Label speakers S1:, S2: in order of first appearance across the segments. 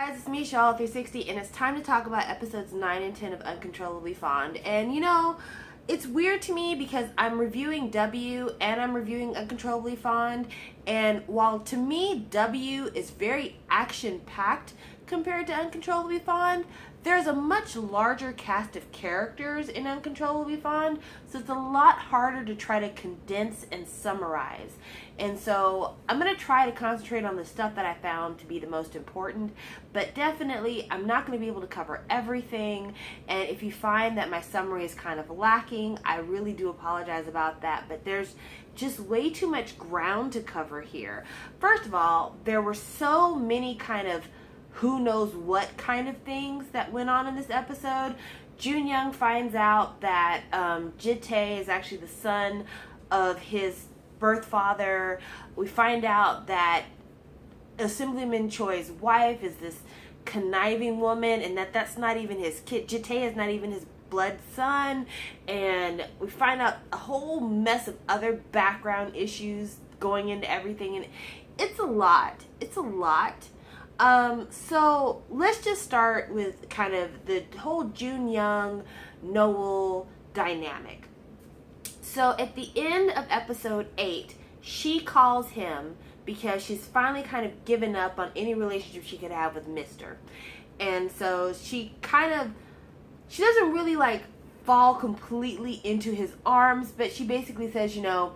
S1: guys, it's me, Shaw360, and it's time to talk about episodes 9 and 10 of Uncontrollably Fond. And you know, it's weird to me because I'm reviewing W and I'm reviewing Uncontrollably Fond, and while to me W is very action-packed compared to Uncontrollably Fond, there's a much larger cast of characters in Uncontrollably Fond, so it's a lot harder to try to condense and summarize. And so I'm going to try to concentrate on the stuff that I found to be the most important, but definitely I'm not going to be able to cover everything, and if you find that my summary is kind of lacking, I really do apologize about that, but there's just way too much ground to cover here. First of all, there were so many kind of who knows what kind of things that went on in this episode. Jun Young finds out that Jae-tae is actually the son of his birth father. We find out that Assemblyman Choi's wife is this conniving woman, and that's not even his kid. Jae-tae is not even his blood son, and we find out a whole mess of other background issues going into everything, and it's a lot. It's a lot. So let's just start with kind of the whole Jun Young Noel dynamic. So at the end of episode 8, she calls him because she's finally kind of given up on any relationship she could have with Mr. And so she doesn't really like fall completely into his arms, but she basically says, you know,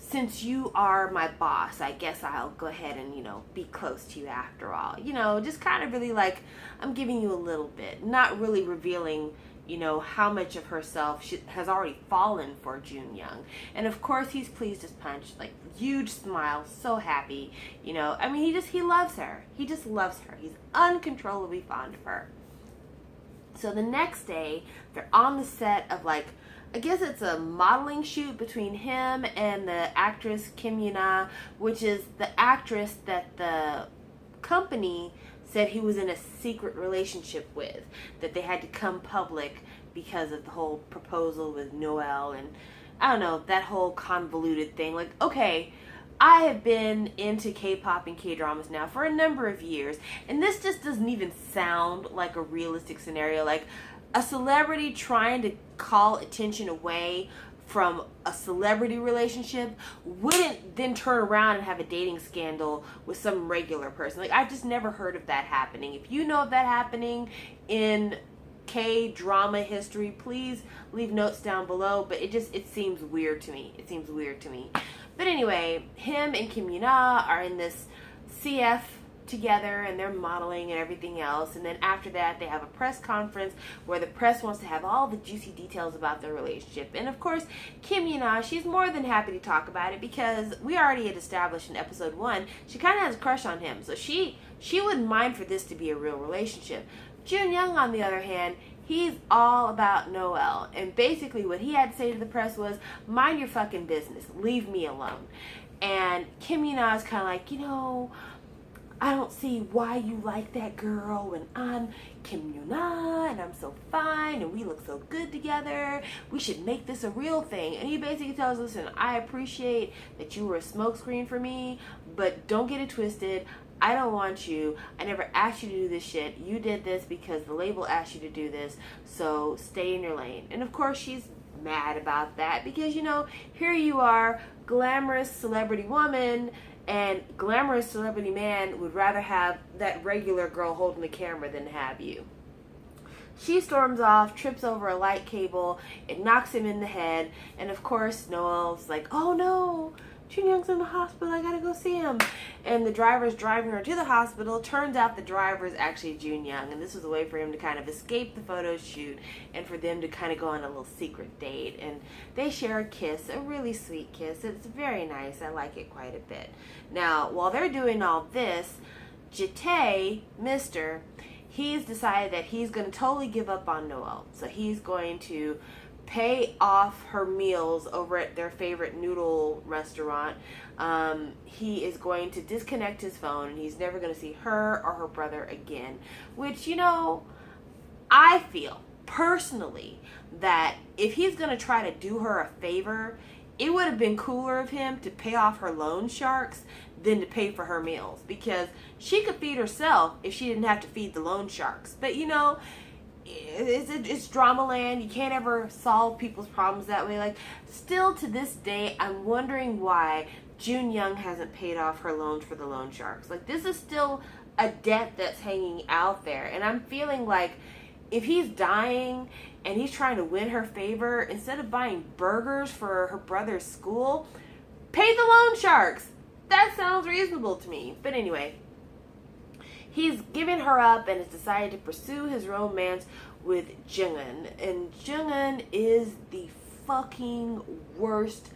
S1: since you are my boss, I guess I'll go ahead and, you know, be close to you after all. You know, just kind of really like, I'm giving you a little bit, not really revealing, you know, how much of herself she has already fallen for Jun Young. And of course, he's pleased as punch, like huge smile, so happy. You know, I mean, he loves her. He just loves her. He's uncontrollably fond of her. So the next day, they're on the set of like, I guess it's a modeling shoot between him and the actress Kim Yuna, which is the actress that the company said he was in a secret relationship with, that they had to come public because of the whole proposal with Noel, and I don't know, that whole convoluted thing. Like, okay, I have been into K-pop and K-dramas now for a number of years, and this just doesn't even sound like a realistic scenario. Like, a celebrity trying to call attention away from a celebrity relationship wouldn't then turn around and have a dating scandal with some regular person. Like, I've just never heard of that happening. If you know of that happening in K-drama history, please leave notes down below, but it seems weird to me. It seems weird to me. But anyway, him and Kim Yuna are in this CF together, and they're modeling and everything else, and then after that they have a press conference where the press wants to have all the juicy details about their relationship. And of course, Kim Yuna, she's more than happy to talk about it because we already had established in episode 1 she kind of has a crush on him, so she wouldn't mind for this to be a real relationship. Jun Young, on the other hand, he's all about Noel, and basically what he had to say to the press was, mind your fucking business, leave me alone. And Kim Yuna is kind of like, you know, I don't see why you like that girl when I'm Kim Yuna and I'm so fine and we look so good together. We should make this a real thing. And he basically tells us, listen, I appreciate that you were a smokescreen for me, but don't get it twisted. I don't want you. I never asked you to do this shit. You did this because the label asked you to do this, so stay in your lane. And of course, she's mad about that because, you know, here you are, glamorous celebrity woman, and glamorous celebrity man would rather have that regular girl holding the camera than have you. She storms off, trips over a light cable, it knocks him in the head, and of course Noel's like, oh no, Jun Young's in the hospital, I gotta go see him. And the driver's driving her to the hospital. Turns out the driver is actually Jun Young, and this was a way for him to kind of escape the photo shoot and for them to kind of go on a little secret date. And they share a kiss, a really sweet kiss. It's very nice. I like it quite a bit. Now, while they're doing all this, Jae-tae, Mr., he's decided that he's going to totally give up on Noel. So he's going to pay off her meals over at their favorite noodle restaurant. He is going to disconnect his phone, and he's never going to see her or her brother again. Which, you know, I feel personally that if he's going to try to do her a favor, it would have been cooler of him to pay off her loan sharks, than to pay for her meals, because she could feed herself if she didn't have to feed the loan sharks. But you know, it's drama land. You can't ever solve people's problems that way. Like, still to this day, I'm wondering why June Young hasn't paid off her loans for the loan sharks. Like, this is still a debt that's hanging out there, and I'm feeling like if he's dying and he's trying to win her favor, instead of buying burgers for her brother's school, pay the loan sharks. That sounds reasonable to me. But anyway, he's given her up and has decided to pursue his romance with Jung-un. And Jung-un is the fucking worst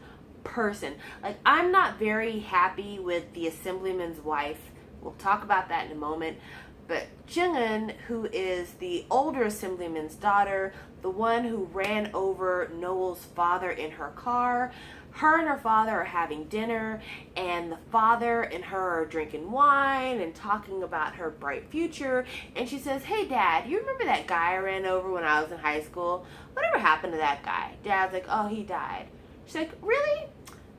S1: person. Like, I'm not very happy with the assemblyman's wife. We'll talk about that in a moment. But Jung-un, who is the older assemblyman's daughter, the one who ran over Noel's father in her car, her and her father are having dinner, and the father and her are drinking wine and talking about her bright future. And she says, "Hey, Dad, you remember that guy I ran over when I was in high school? Whatever happened to that guy?" Dad's like, "Oh, he died." She's like, "Really?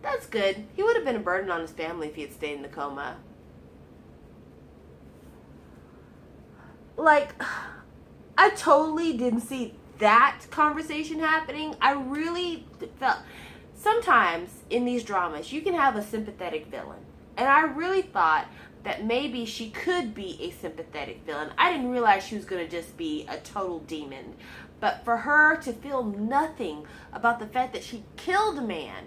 S1: That's good. He would have been a burden on his family if he had stayed in the coma." Like, I totally didn't see that conversation happening. I really felt... Sometimes in these dramas, you can have a sympathetic villain. And I really thought that maybe she could be a sympathetic villain. I didn't realize she was going to just be a total demon. But for her to feel nothing about the fact that she killed a man,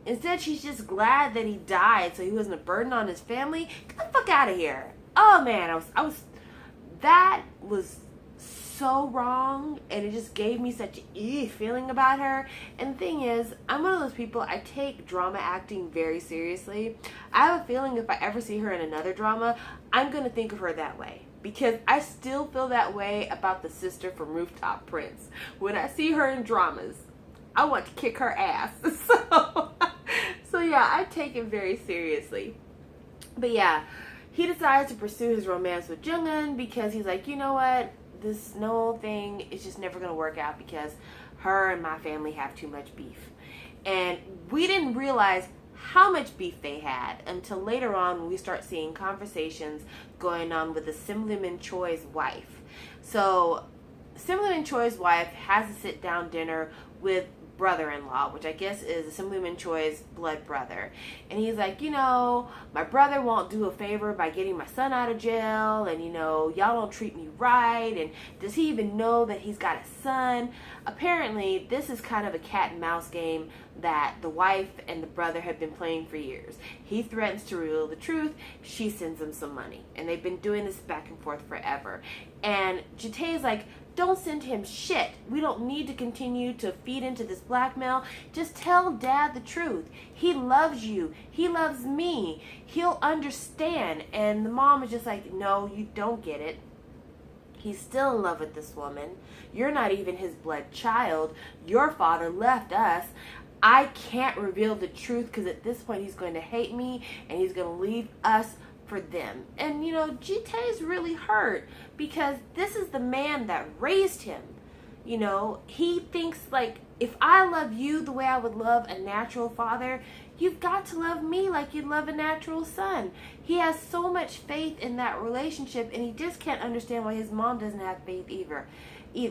S1: instead she's just glad that he died so he wasn't a burden on his family. Get the fuck out of here. Oh man, that was so wrong, and it just gave me such an feeling about her. And the thing is, I'm one of those people, I take drama acting very seriously. I have a feeling if I ever see her in another drama, I'm going to think of her that way. Because I still feel that way about the sister from Rooftop Prince. When I see her in dramas, I want to kick her ass. So yeah, I take it very seriously. But yeah, he decides to pursue his romance with Jung-un because he's like, you know what? This Noel thing is just never going to work out because her and my family have too much beef. And we didn't realize how much beef they had until later on when we start seeing conversations going on with Assemblyman Choi's wife. So Assemblyman Choi's wife has a sit-down dinner with brother-in-law, which I guess is Assemblyman Choi's blood brother. And he's like, you know, my brother won't do a favor by getting my son out of jail, and you know, y'all don't treat me right, and does he even know that he's got a son? Apparently, this is kind of a cat and mouse game that the wife and the brother have been playing for years. He threatens to reveal the truth, she sends him some money, and they've been doing this back and forth forever. And Jitae is like, don't send him shit. We don't need to continue to feed into this blackmail. Just tell Dad the truth. He loves you. He loves me. He'll understand. And the mom is just like, no, you don't get it. He's still in love with this woman. You're not even his blood child. Your father left us. I can't reveal the truth because at this point he's going to hate me and he's going to leave us for them. And you know, Jitae is really hurt because this is the man that raised him. You know, he thinks like, if I love you the way I would love a natural father, you've got to love me like you'd love a natural son. He has so much faith in that relationship, and he just can't understand why his mom doesn't have faith either.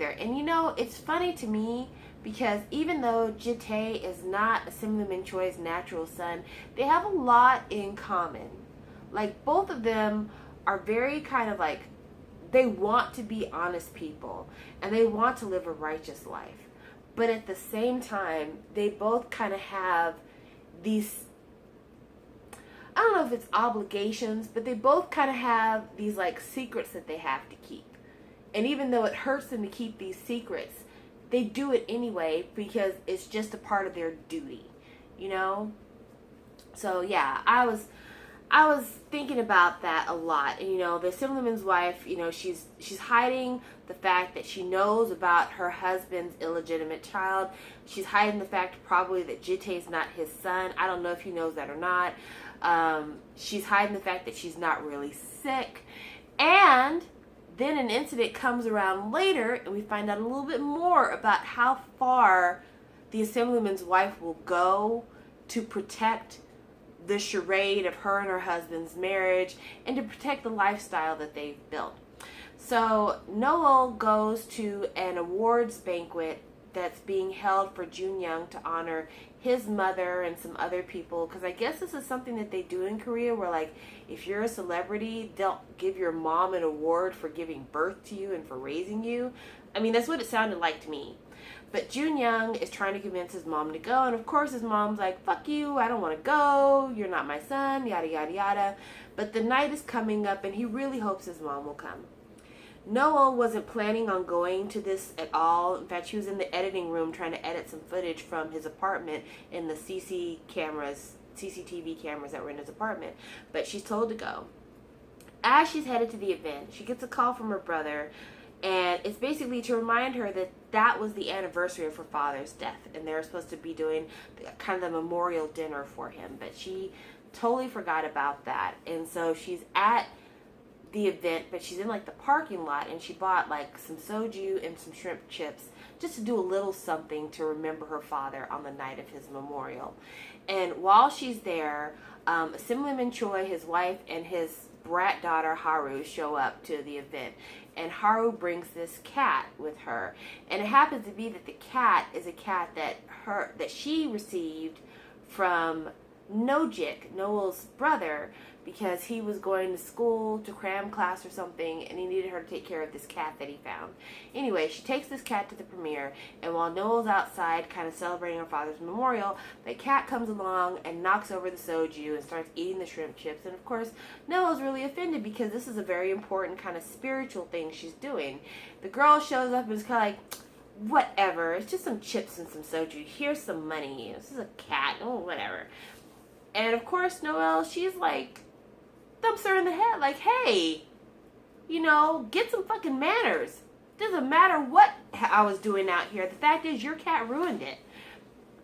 S1: And you know, it's funny to me because even though Jitae is not Assemblyman Choi's natural son, they have a lot in common. Like, both of them are very kind of like, they want to be honest people and they want to live a righteous life. But at the same time, they both kind of have these, I don't know if it's obligations, but they both kind of have these like secrets that they have to keep. And even though it hurts them to keep these secrets, they do it anyway because it's just a part of their duty, you know? So yeah, I was thinking about that a lot. And you know, the Assemblyman's wife, you know, she's hiding the fact that she knows about her husband's illegitimate child. She's hiding the fact probably that Jitae's not his son. I don't know if he knows that or not. She's hiding the fact that she's not really sick. And then an incident comes around later and we find out a little bit more about how far the Assemblyman's wife will go to protect the charade of her and her husband's marriage and to protect the lifestyle that they've built. So Noel goes to an awards banquet that's being held for Jun Young to honor his mother and some other people, because I guess this is something that they do in Korea where, like, if you're a celebrity, they'll give your mom an award for giving birth to you and for raising you. I mean, that's what it sounded like to me. But Jun Young is trying to convince his mom to go, and of course his mom's like, fuck you, I don't want to go, you're not my son, yada yada yada. But the night is coming up and he really hopes his mom will come. Noel wasn't planning on going to this at all. In fact, she was in the editing room trying to edit some footage from his apartment in the CCTV cameras that were in his apartment. But she's told to go. As she's headed to the event, she gets a call from her brother, and it's basically to remind her that that was the anniversary of her father's death, and they were supposed to be doing kind of the memorial dinner for him. But she totally forgot about that, and so she's at the event, but she's in like the parking lot, and she bought like some soju and some shrimp chips just to do a little something to remember her father on the night of his memorial. And while she's there, Assemblyman Choi, his wife, and his brat daughter Haru show up to the event, and Haru brings this cat with her, and it happens to be that the cat is a cat that she received from Nojik, Noel's brother, because he was going to school to cram class or something, and he needed her to take care of this cat that he found. Anyway, she takes this cat to the premiere, and while Noel's outside kind of celebrating her father's memorial, the cat comes along and knocks over the soju and starts eating the shrimp chips. And of course, Noel's really offended because this is a very important kind of spiritual thing she's doing. The girl shows up and is kind of like, whatever, it's just some chips and some soju. Here's some money. This is a cat. Oh, whatever. And of course, Noel, she's like, thumps her in the head like, hey, you know, get some fucking manners. Doesn't matter what I was doing out here. The fact is, your cat ruined it.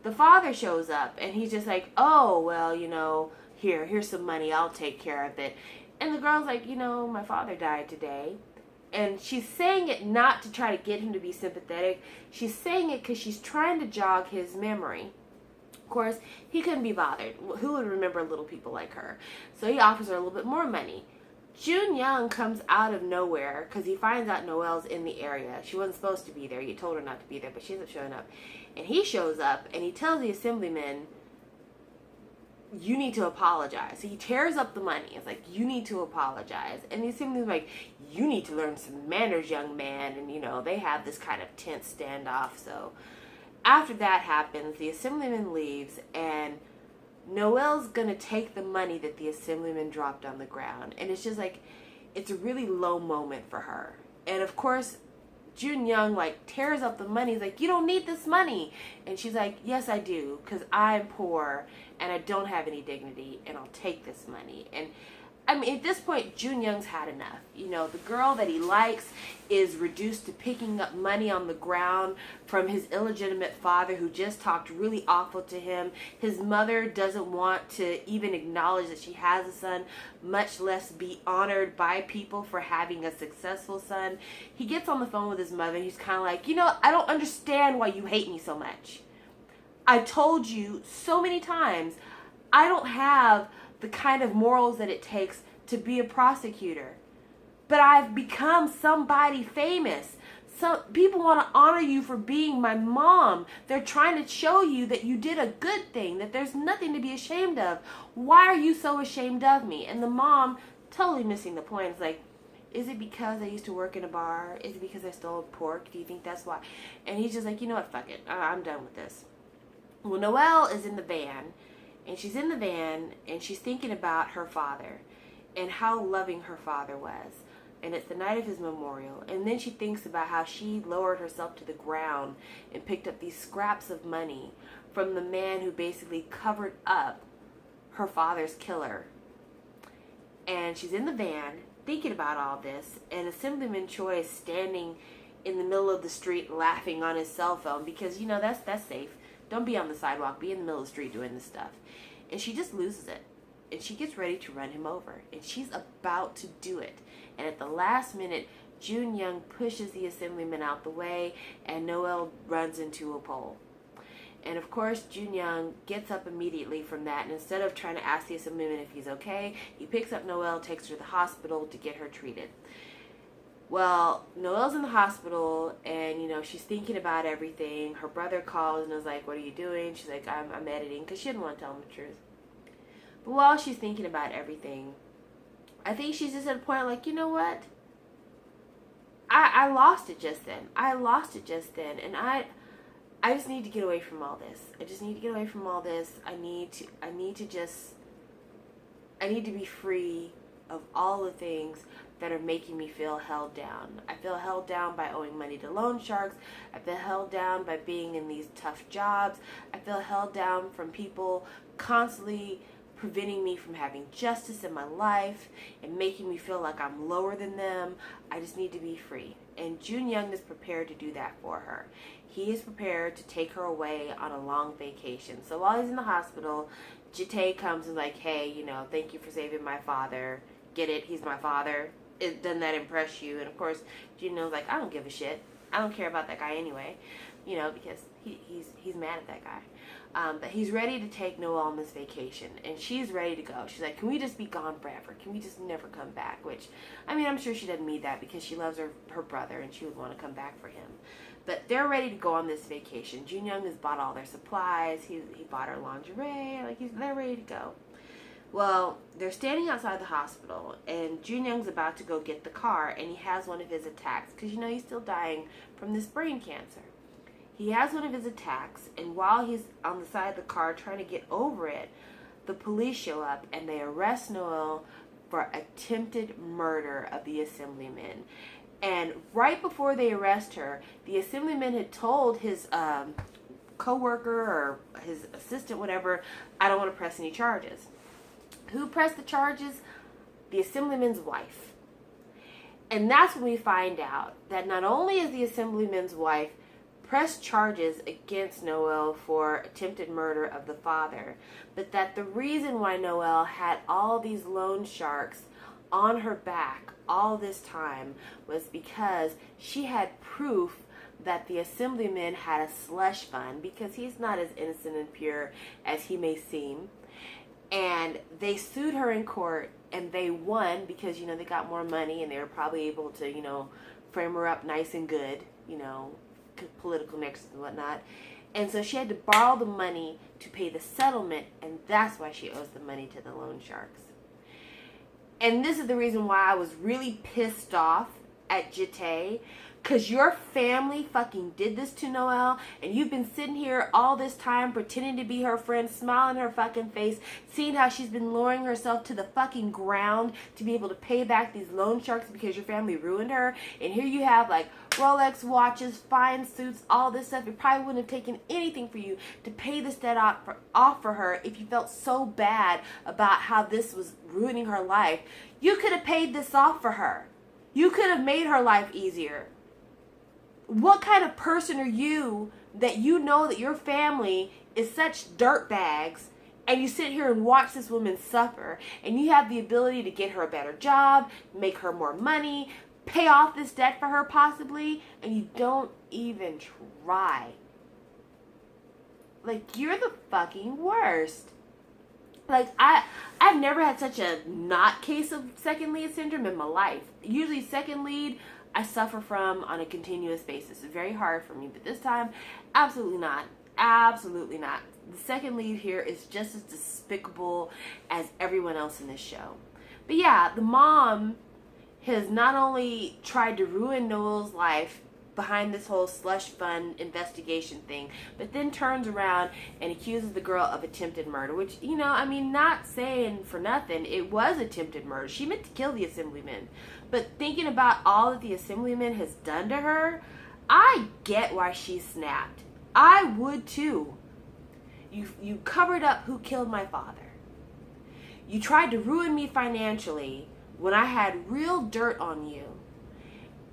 S1: The father shows up, and he's just like, oh, well, you know, here's some money. I'll take care of it. And the girl's like, you know, my father died today. And she's saying it not to try to get him to be sympathetic. She's saying it because she's trying to jog his memory. Of course, he couldn't be bothered. Who would remember little people like her? So he offers her a little bit more money. Jun Young comes out of nowhere because he finds out Noel's in the area. She wasn't supposed to be there. You told her not to be there, but she ends up showing up. And he shows up, and he tells the assemblyman, you need to apologize. So he tears up the money. It's like, you need to apologize. And the assemblyman's like, you need to learn some manners, young man. And, you know, they have this kind of tense standoff. So after that happens, the assemblyman leaves, and Noel's gonna take the money that the assemblyman dropped on the ground. And it's just like, it's a really low moment for her. And of course, Jun Young like tears up the money. He's like, you don't need this money. And she's like, yes, I do, because I'm poor and I don't have any dignity, and I'll take this money. And I mean, at this point, Jun Young's had enough. You know, the girl that he likes is reduced to picking up money on the ground from his illegitimate father, who just talked really awful to him. His mother doesn't want to even acknowledge that she has a son, much less be honored by people for having a successful son. He gets on the phone with his mother, and he's kind of like, you know, I don't understand why you hate me so much. I told you so many times, I don't have the kind of morals that it takes to be a prosecutor. But I've become somebody famous. Some people want to honor you for being my mom. They're trying to show you that you did a good thing, that there's nothing to be ashamed of. Why are you so ashamed of me? And the mom, totally missing the point, is like, is it because I used to work in a bar? Is it because I stole pork? Do you think that's why? And he's just like, you know what, fuck it. I'm done with this. Well, Noelle is in the van. And she's in the van, and she's thinking about her father and how loving her father was. And it's the night of his memorial. And then she thinks about how she lowered herself to the ground and picked up these scraps of money from the man who basically covered up her father's killer. And she's in the van thinking about all this, and Assemblyman Choi is standing in the middle of the street laughing on his cell phone because, you know, that's safe. Don't be on the sidewalk. Be in the middle of the street doing this stuff. And she just loses it. And she gets ready to run him over. And she's about to do it. And at the last minute, Jun Young pushes the assemblyman out the way, and Noelle runs into a pole. And of course, Junyoung gets up immediately from that, and instead of trying to ask the assemblyman if he's okay, he picks up Noelle, takes her to the hospital to get her treated. Well, Noelle's in the hospital, and, she's thinking about everything. Her brother calls and is like, what are you doing? She's like, I'm editing, because she didn't want to tell him the truth. But while she's thinking about everything, I think she's just at a point like, you know what? I lost it just then. And I just need to get away from all this. I need to be free of all the things that are making me feel held down. I feel held down by owing money to loan sharks. I feel held down by being in these tough jobs. I feel held down from people constantly preventing me from having justice in my life and making me feel like I'm lower than them. I just need to be free. And Junyoung is prepared to do that for her. He is prepared to take her away on a long vacation. So while he's in the hospital, Jae comes and like, hey, thank you for saving my father. Get it? He's my father. Doesn't that impress you? And of course, Junyoung's like, I don't give a shit. I don't care about that guy anyway. Because he's mad at that guy. But he's ready to take Noelle on this vacation, and she's ready to go. She's like, can we just be gone forever? Can we just never come back? Which, I'm sure she doesn't mean that because she loves her brother, and she would want to come back for him. But they're ready to go on this vacation. Junyoung has bought all their supplies. He bought her lingerie. They're ready to go. Well, they're standing outside the hospital, and Junyoung's about to go get the car, and he has one of his attacks because, he's still dying from this brain cancer. He has one of his attacks, and while he's on the side of the car trying to get over it, the police show up and they arrest Noelle for attempted murder of the assemblyman. And right before they arrest her, the assemblyman had told his co-worker or his assistant, whatever, I don't want to press any charges. Who pressed the charges? The assemblyman's wife. And that's when we find out that not only is the assemblyman's wife pressed charges against Noelle for attempted murder of the father, but that the reason why Noelle had all these loan sharks on her back all this time was because she had proof that the assemblyman had a slush fund, because he's not as innocent and pure as he may seem. And they sued her in court, and they won because, they got more money, and they were probably able to, frame her up nice and good, political nexus and whatnot. And so she had to borrow the money to pay the settlement, and that's why she owes the money to the loan sharks. And this is the reason why I was really pissed off at Jae, because your family fucking did this to Noelle, and you've been sitting here all this time pretending to be her friend, smiling in her fucking face, seeing how she's been lowering herself to the fucking ground to be able to pay back these loan sharks because your family ruined her. And here you have Rolex watches, fine suits, all this stuff. It probably wouldn't have taken anything for you to pay this debt off for her if you felt so bad about how this was ruining her life. You could have paid this off for her. You could have made her life easier. What kind of person are you that you know that your family is such dirtbags, and you sit here and watch this woman suffer, and you have the ability to get her a better job, make her more money, pay off this debt for her possibly, and you don't even try? You're the fucking worst. I've never had such a not case of second lead syndrome in my life. Usually second lead I suffer from on a continuous basis. It's very hard for me, but this time, absolutely not. Absolutely not. The second lead here is just as despicable as everyone else in this show. But yeah, the mom has not only tried to ruin Noelle's life behind this whole slush fund investigation thing, but then turns around and accuses the girl of attempted murder, which, not saying for nothing, it was attempted murder. She meant to kill the assemblyman. But thinking about all that the assemblyman has done to her, I get why she snapped. I would too. You covered up who killed my father. You tried to ruin me financially when I had real dirt on you.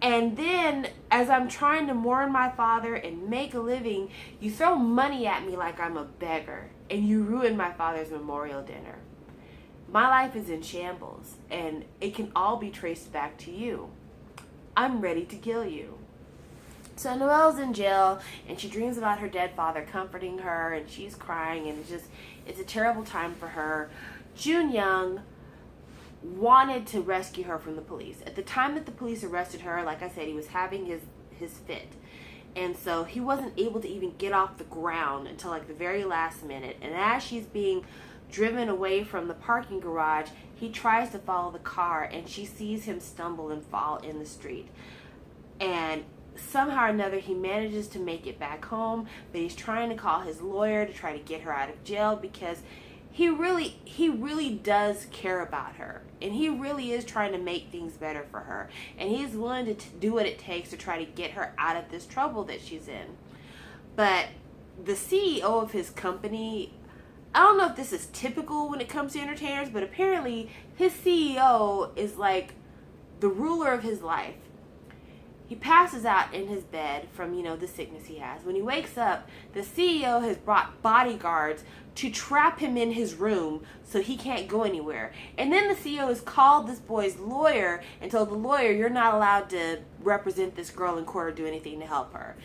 S1: And then, as I'm trying to mourn my father and make a living, you throw money at me like I'm a beggar, and you ruin my father's memorial dinner. My life is in shambles, and it can all be traced back to you. I'm ready to kill you. So Noelle's in jail, and she dreams about her dead father comforting her, and she's crying, and it's a terrible time for her. Jun Young wanted to rescue her from the police. At the time that the police arrested her, like I said, he was having his fit. And so he wasn't able to even get off the ground until like the very last minute. And as she's being driven away from the parking garage, he tries to follow the car, and she sees him stumble and fall in the street. And somehow or another he manages to make it back home, but he's trying to call his lawyer to try to get her out of jail because he really does care about her, and he really is trying to make things better for her, and he's willing to do what it takes to try to get her out of this trouble that she's in. But the CEO of his company, I don't know if this is typical when it comes to entertainers, but apparently his CEO is like the ruler of his life. He passes out in his bed from, the sickness he has. When he wakes up, the CEO has brought bodyguards to trap him in his room so he can't go anywhere. And then the CEO has called this boy's lawyer and told the lawyer, you're not allowed to represent this girl in court or do anything to help her.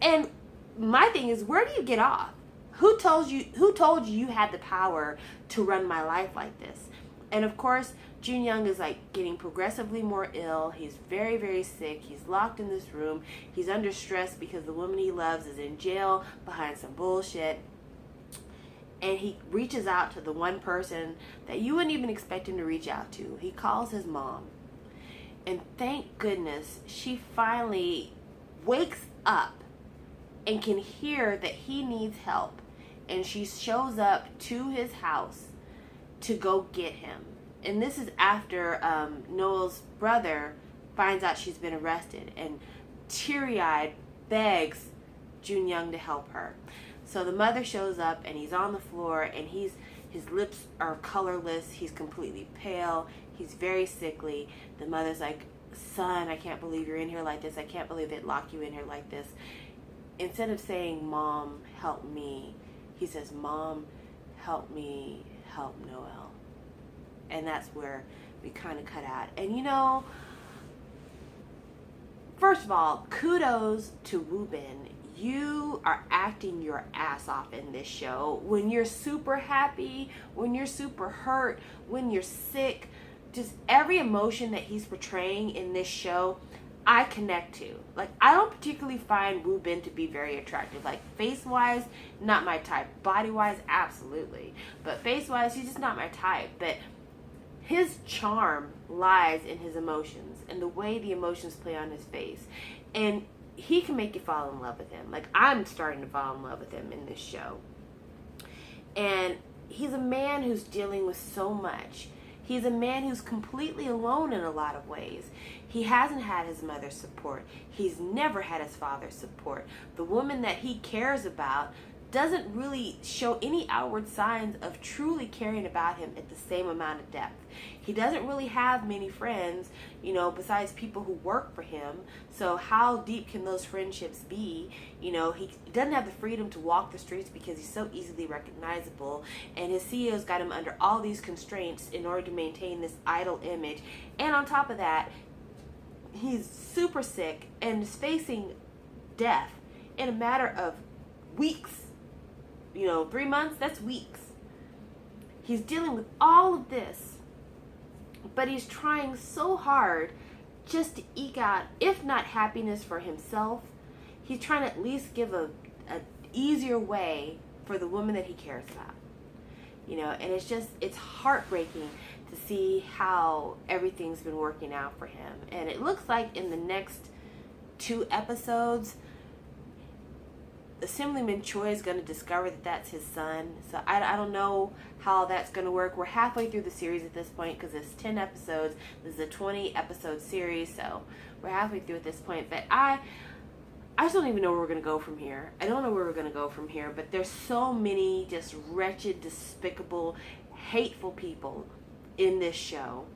S1: And my thing is, where do you get off? Who told you you had the power to run my life like this? And of course, Jun Young is like getting progressively more ill. He's very, very sick. He's locked in this room. He's under stress because the woman he loves is in jail behind some bullshit. And he reaches out to the one person that you wouldn't even expect him to reach out to. He calls his mom. And thank goodness she finally wakes up and can hear that he needs help. And she shows up to his house to go get him. And this is after Noel's brother finds out she's been arrested and teary-eyed begs Jun Young to help her. So the mother shows up, and he's on the floor, and his lips are colorless. He's completely pale. He's very sickly. The mother's like, son, I can't believe you're in here like this. I can't believe they'd lock you in here like this. Instead of saying, Mom, help me, he says, Mom, help me, help Noelle. And that's where we kind of cut out. And first of all, kudos to Woo Bin. You are acting your ass off in this show. When you're super happy, when you're super hurt, when you're sick, just every emotion that he's portraying in this show, I connect to. Like, I don't particularly find Woo Bin to be very attractive. Like, face-wise, not my type. Body-wise, absolutely. But face-wise, he's just not my type. But his charm lies in his emotions and the way the emotions play on his face. And he can make you fall in love with him. Like, I'm starting to fall in love with him in this show. And he's a man who's dealing with so much. He's a man who's completely alone in a lot of ways. He hasn't had his mother's support. He's never had his father's support. The woman that he cares about doesn't really show any outward signs of truly caring about him at the same amount of depth. He doesn't really have many friends, besides people who work for him. So how deep can those friendships be? He doesn't have the freedom to walk the streets because he's so easily recognizable. And his CEO's got him under all these constraints in order to maintain this idol image. And on top of that, he's super sick and is facing death in a matter of weeks. 3 months, that's weeks. He's dealing with all of this, but he's trying so hard just to eke out, if not happiness for himself, he's trying to at least give a easier way for the woman that he cares about. And it's heartbreaking to see how everything's been working out for him. And it looks like in the next 2 episodes, Assemblyman Choi is going to discover that that's his son. So I don't know how that's going to work. We're halfway through the series at this point because it's 10 episodes. This is a 20-episode series, so we're halfway through at this point. But I just don't even know where we're going to go from here. I don't know where we're going to go from here, but there's so many just wretched, despicable, hateful people in this show.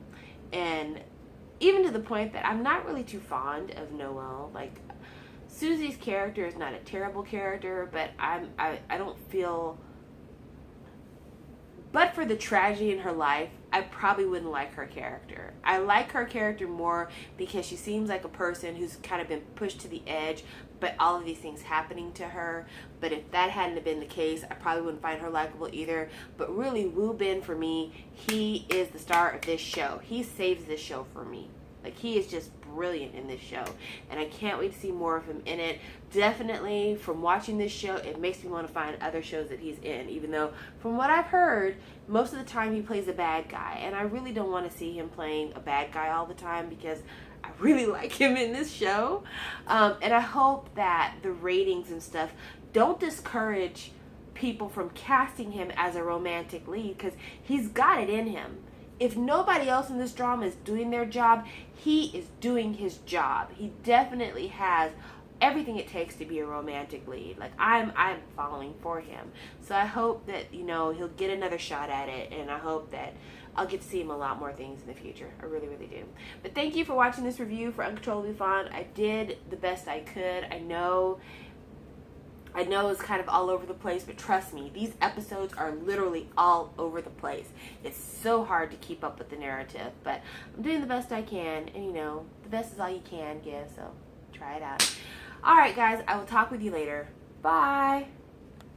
S1: And even to the point that I'm not really too fond of Noelle. Like, Susie's character is not a terrible character, but I don't feel But for the tragedy in her life, I probably wouldn't like her character. I like her character more because she seems like a person who's kind of been pushed to the edge, but all of these things happening to her. But if that hadn't have been the case, I probably wouldn't find her likable either. But really, Woo Bin, for me, he is the star of this show. He saves this show for me. Like, he is just brilliant in this show, and I can't wait to see more of him in it. Definitely, from watching this show, it makes me want to find other shows that he's in, even though, from what I've heard, most of the time he plays a bad guy, and I really don't want to see him playing a bad guy all the time, because I really like him in this show. And I hope that the ratings and stuff don't discourage people from casting him as a romantic lead, because he's got it in him. If nobody else in this drama is doing their job, he is doing his job. He definitely has everything it takes to be a romantic lead. Like, I'm following for him. So I hope that, you know, he'll get another shot at it, and I hope that I'll get to see him a lot more things in the future. I really, really do. But thank you for watching this review for Uncontrollably Fond. I did the best I could. I know it's kind of all over the place, but trust me, these episodes are literally all over the place. It's so hard to keep up with the narrative, but I'm doing the best I can, and you know, the best is all you can give, so try it out. Alright guys, I will talk with you later. Bye!